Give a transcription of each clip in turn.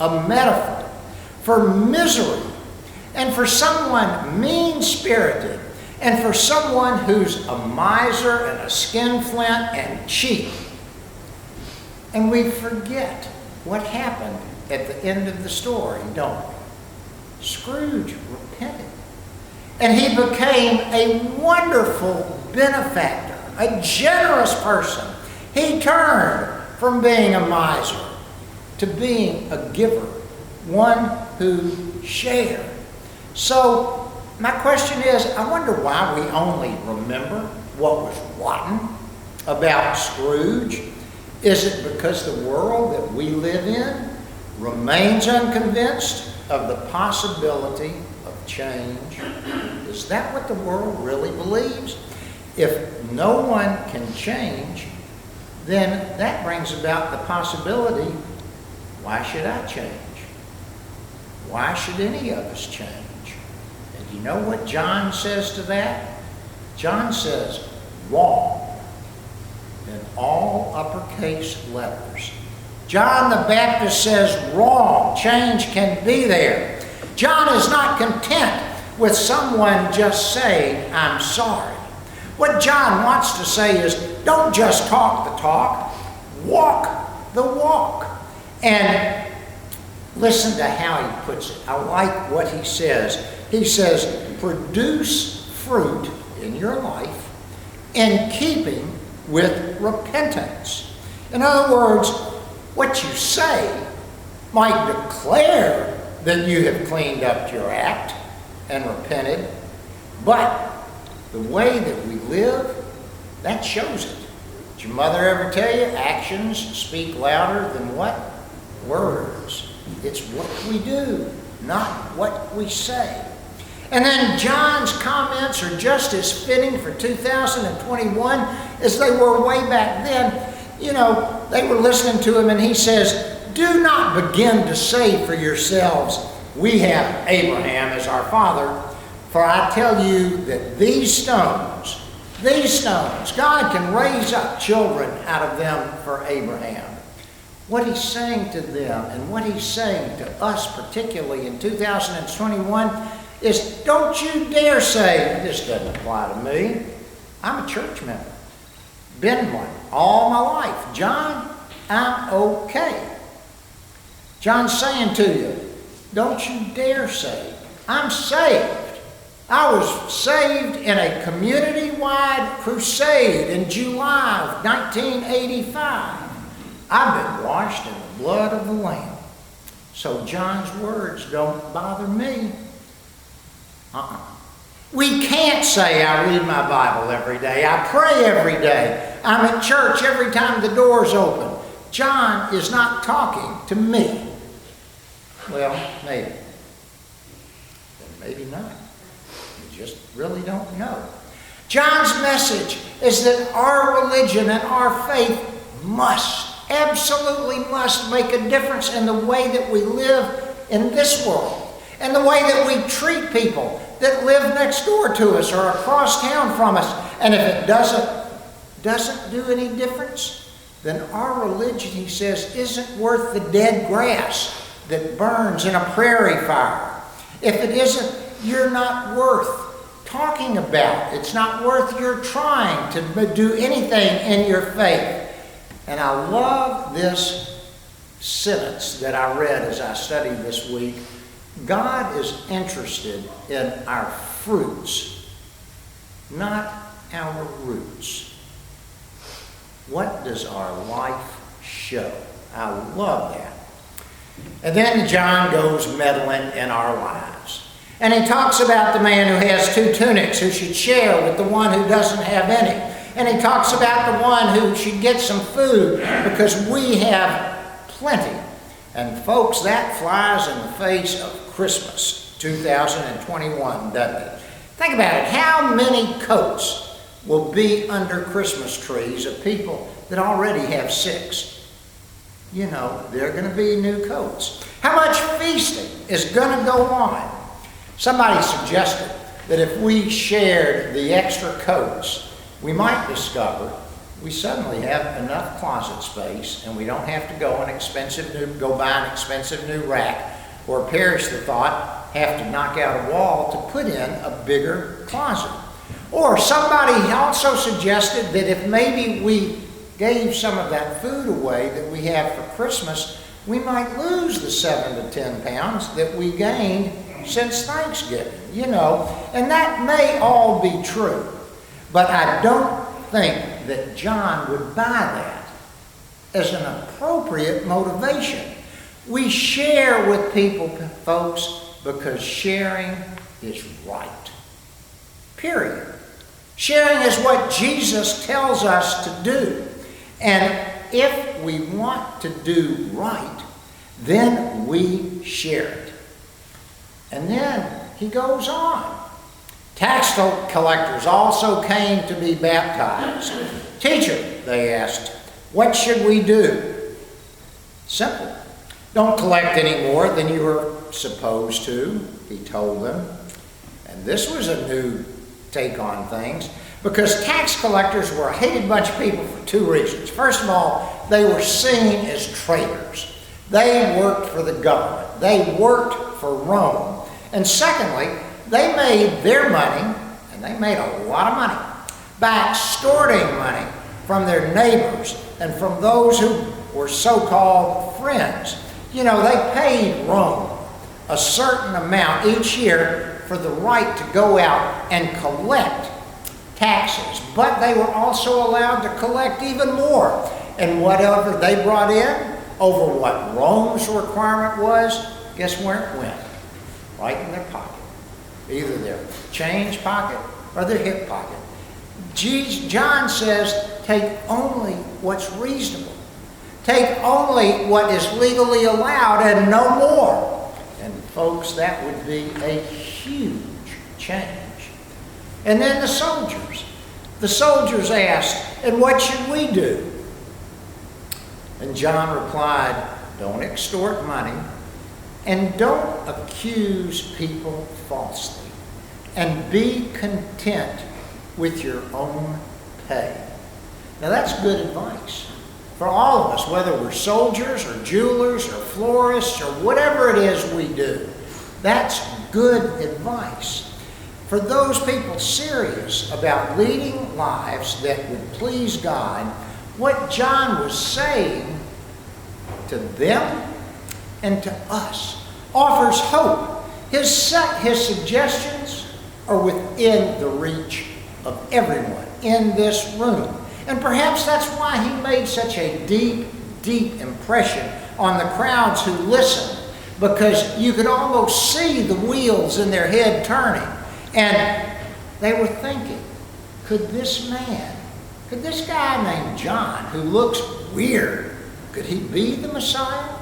a metaphor for misery and for someone mean-spirited and for someone who's a miser and a skinflint and cheap. And we forget what happened at the end of the story, don't we? Scrooge repented. And he became a wonderful benefactor, a generous person. He turned from being a miser to being a giver, one who shared. So my question is, I wonder why we only remember what was rotten about Scrooge. Is it because the world that we live in remains unconvinced of the possibility of change? Is that what the world really believes? If no one can change, then that brings about the possibility, why should I change? Why should any of us change? And you know what John says to that? John says, wrong, in all uppercase letters. John the Baptist says, wrong, change can be there. John is not content with someone just saying, I'm sorry. What John wants to say is, don't just talk the talk, walk the walk. And listen to how he puts it. I like what he says. He says, produce fruit in your life in keeping with repentance. In other words, what you say might declare that you have cleaned up your act and repented, but the way that we live, that shows it. Did your mother ever tell you actions speak louder than what? Words. It's what we do, not what we say. And then John's comments are just as fitting for 2021 as they were way back then. You know, they were listening to him and he says, do not begin to say for yourselves, we have Abraham as our father, for I tell you that these stones, God can raise up children out of them for Abraham. What he's saying to them and what he's saying to us, particularly in 2021, is don't you dare say, this doesn't apply to me. I'm a church member. Been one all my life. John, I'm okay. John's saying to you, don't you dare say, I'm saved. I was saved in a community-wide crusade in July of 1985. I've been washed in the blood of the Lamb. So John's words don't bother me. We can't say I read my Bible every day. I pray every day. I'm at church every time the door's open. John is not talking to me. Well, maybe. Then maybe not. You just really don't know. John's message is that our religion and our faith absolutely must make a difference in the way that we live in this world and the way that we treat people that live next door to us or across town from us. And if it doesn't do any difference, then our religion, he says, isn't worth the dead grass that burns in a prairie fire. If it isn't, you're not worth talking about. It's not worth your trying to do anything in your faith. And I love this sentence that I read as I studied this week. God is interested in our fruits, not our roots. What does our life show? I love that. And then John goes meddling in our lives. And he talks about the man who has 2 tunics who should share with the one who doesn't have any. And he talks about the one who should get some food because we have plenty. And folks, that flies in the face of Christmas 2021, doesn't it? Think about it. How many coats will be under Christmas trees of people that already have 6? You know, they're going to be new coats. How much feasting is going to go on? Somebody suggested that if we shared the extra coats, we might discover we suddenly have enough closet space, and we don't have to go buy an expensive new rack, or perish the thought, have to knock out a wall to put in a bigger closet. Or somebody also suggested that if maybe we gave some of that food away that we have for Christmas, we might lose the 7 to 10 pounds that we gained since Thanksgiving, and that may all be true, but I don't think that John would buy that as an appropriate motivation. We share with people, folks, because sharing is right. Period. Sharing is what Jesus tells us to do. And if we want to do right, then we share it. And then he goes on. Tax collectors also came to be baptized. Teacher, they asked, what should we do? Simple. Don't collect any more than you were supposed to, he told them. And this was a new take on things, because tax collectors were a hated bunch of people for two reasons. First of all, they were seen as traitors. They worked for the government. They worked for Rome. And secondly, they made their money, and they made a lot of money, by extorting money from their neighbors and from those who were so-called friends. They paid Rome a certain amount each year for the right to go out and collect taxes, but they were also allowed to collect even more. And whatever they brought in over what Rome's requirement was, guess where it went? Right in their pocket. Either their change pocket or their hip pocket. John says, take only what's reasonable. Take only what is legally allowed and no more. And folks, that would be a huge change. And then the soldiers. The soldiers asked, and what should we do? And John replied, don't extort money, and don't accuse people falsely, and be content with your own pay. Now that's good advice for all of us, whether we're soldiers or jewelers or florists or whatever it is we do. That's good advice. For those people serious about leading lives that would please God, what John was saying to them and to us offers hope. His suggestions are within the reach of everyone in this room. And perhaps that's why he made such a deep, deep impression on the crowds who listened, because you could almost see the wheels in their head turning. And they were thinking, could this guy named John, who looks weird, could he be the Messiah?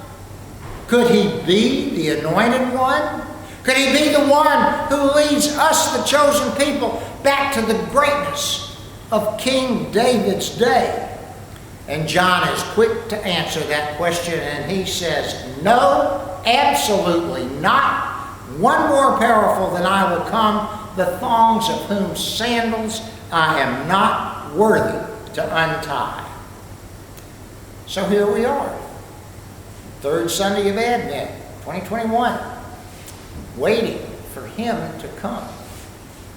Could he be the anointed one? Could he be the one who leads us, the chosen people, back to the greatness of King David's day? And John is quick to answer that question, and he says, no, absolutely not. One more powerful than I will come, the thongs of whom sandals I am not worthy to untie. So here we are, third Sunday of Advent, 2021, waiting for him to come.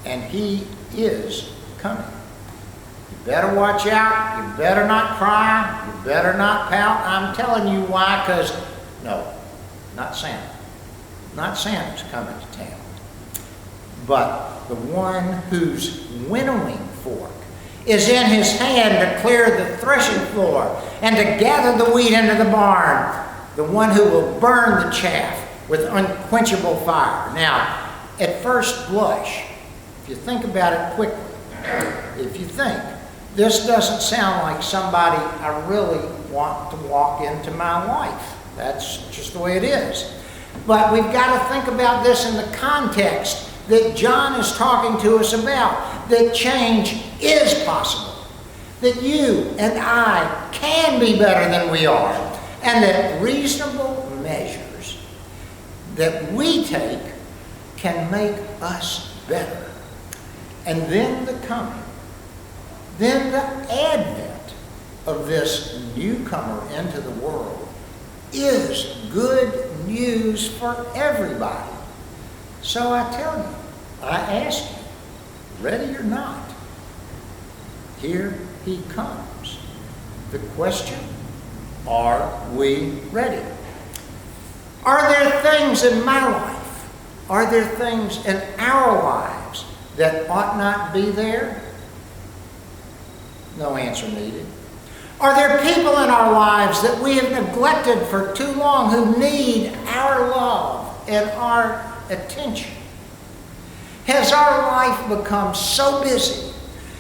And he is coming. You better watch out. You better not cry. You better not pout. I'm telling you why, because, no, not Santa. Not Santa's coming to town. But the one whose winnowing fork is in his hand to clear the threshing floor and to gather the wheat into the barn, the one who will burn the chaff with unquenchable fire. Now, at first blush, if you think about it quickly, if you think, this doesn't sound like somebody I really want to walk into my life. That's just the way it is. But we've got to think about this in the context that John is talking to us about, that change is possible, that you and I can be better than we are, and that reasonable measures that we take can make us better. And then the coming, then the advent of this newcomer into the world is good news for everybody. So I tell you, I ask you, ready or not, here he comes. The question, are we ready? Are there things in my life? Are there things in our lives that ought not be there? No answer needed. Are there people in our lives that we have neglected for too long who need our love and our attention? Has our life become so busy?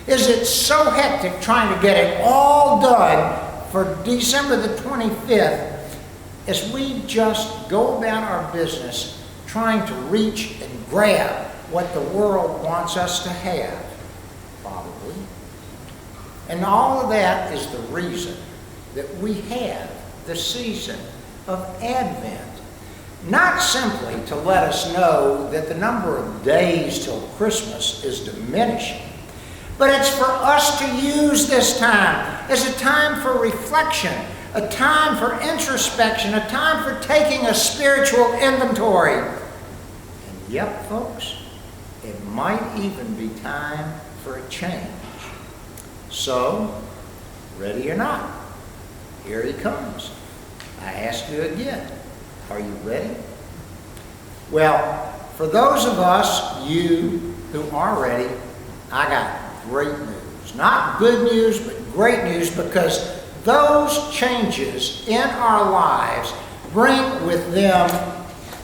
Is it so hectic trying to get it all done for December the 25th as we just go about our business trying to reach and grab what the world wants us to have? Probably. And all of that is the reason that we have the season of Advent. Not simply to let us know that the number of days till Christmas is diminishing, but it's for us to use this time as a time for reflection, a time for introspection, a time for taking a spiritual inventory. And yep, folks, it might even be time for a change. So, ready or not, here he comes. I ask you again, are you ready? Well, for those of us, you who are ready, I got great news. Not good news, but great news, because those changes in our lives bring with them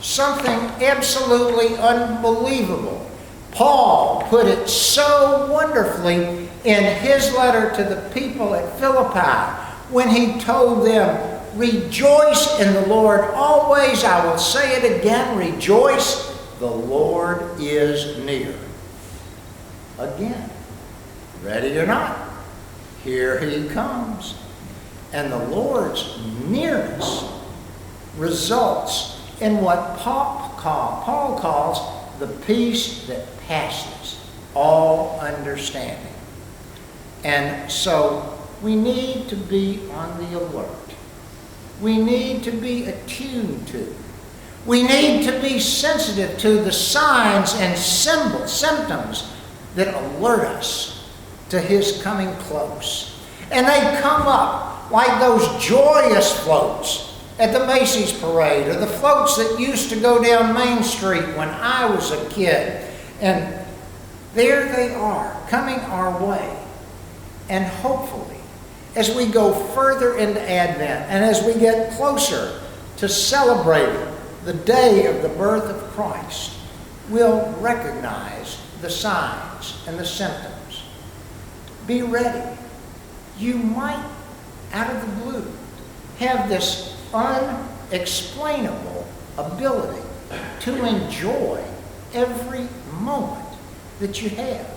something absolutely unbelievable. Paul put it so wonderfully in his letter to the people at Philippi when he told them, rejoice in the Lord always. I will say it again, rejoice. The Lord is near. Again, ready or not, here he comes. And the Lord's nearness results in what Paul calls the peace that passes all understanding. And so we need to be on the alert. We need to be attuned to. We need to be sensitive to the signs and symptoms that alert us to his coming close. And they come up like those joyous floats at the Macy's parade, or the floats that used to go down Main Street when I was a kid. And there they are, coming our way. And hopefully, as we go further into Advent and as we get closer to celebrating the day of the birth of Christ, we'll recognize the signs and the symptoms. Be ready. You might, out of the blue, have this unexplainable ability to enjoy every moment that you have.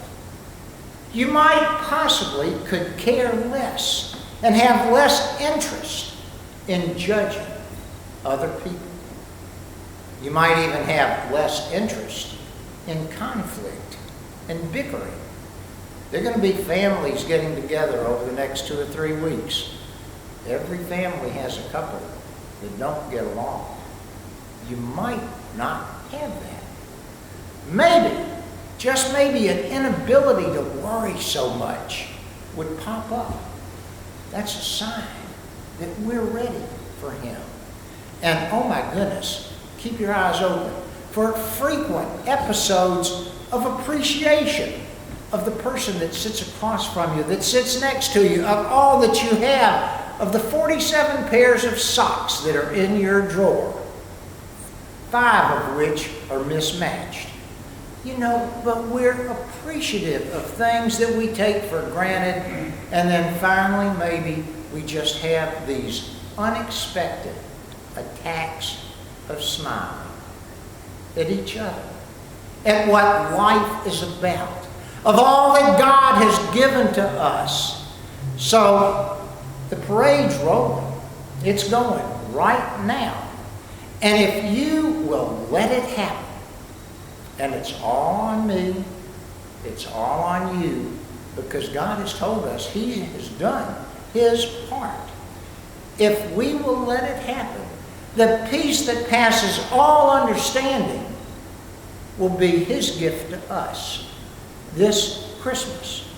You might possibly could care less and have less interest in judging other people. You might even have less interest in conflict and bickering. There are going to be families getting together over the next 2 or 3 weeks. Every family has a couple that don't get along. You might not have that. Maybe, just maybe, an inability to worry so much would pop up. That's a sign that we're ready for him. And oh my goodness, keep your eyes open for frequent episodes of appreciation of the person that sits across from you, that sits next to you, of all that you have, of the 47 pairs of socks that are in your drawer, 5 of which are mismatched. You know, but we're appreciative of things that we take for granted, and then finally maybe we just have these unexpected attacks of smiling at each other, at what life is about, of all that God has given to us. So the parade's rolling. It's going right now. And if you will let it happen, and it's all on me, it's all on you, because God has told us he has done his part. If we will let it happen, the peace that passes all understanding will be his gift to us this Christmas.